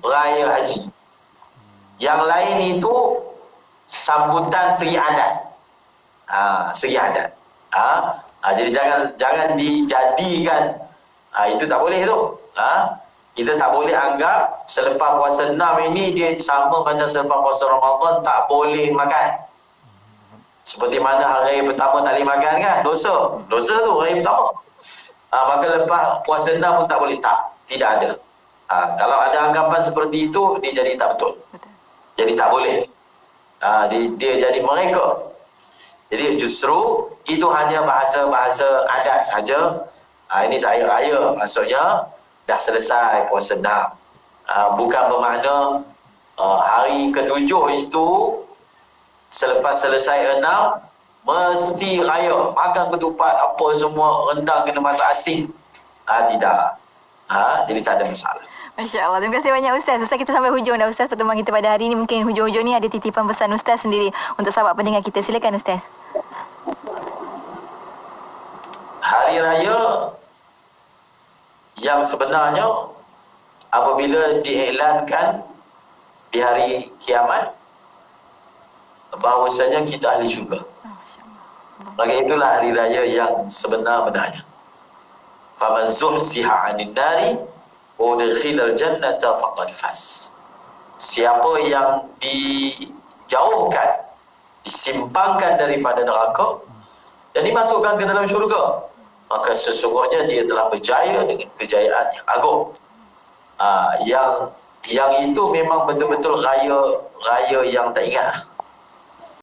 S10: raya haji. Yang lain itu sambutan segi adat. Segi adat. Jadi jangan dijadikan itu tak boleh tu. Kita tak boleh anggap selepas puasa 6 ini dia sama macam selepas puasa Ramadan tak boleh makan. Seperti mana hari pertama tak boleh makan kan? Dosa tu hari pertama. Maka lepas puasa 6 pun tak boleh. Tidak ada. Kalau ada anggapan seperti itu, dia jadi tak betul. Jadi tak boleh. Dia jadi mereka. Jadi justru itu hanya bahasa-bahasa adat saja. Ini saya raya, maksudnya dah selesai puasa 6. Bukan bermakna hari ke-7 itu selepas selesai 6 mesti raya, makan ketupat apa semua, rendang kena masak asin. Tidak. Jadi tak ada masalah.
S7: Masya Allah. Terima kasih banyak Ustaz. Ustaz, kita sampai hujung dah Ustaz pertemuan kita pada hari ini. Mungkin hujung-hujung ni ada titipan pesan Ustaz sendiri untuk sahabat pendengar kita. Silakan Ustaz.
S10: Hari raya yang sebenarnya apabila diiklankan di hari kiamat bahawasanya kita ahli syurga. Maka itulah hari raya yang sebenar-benarnya. Faman zuhziha 'anil nari wa udkhilal jannata faqad faz. Siapa yang dijauhkan, disimpangkan daripada neraka dan dimasukkan ke dalam syurga, maka sesungguhnya dia telah berjaya dengan kejayaan yang agung. Yang itu memang betul-betul raya yang tak ingat.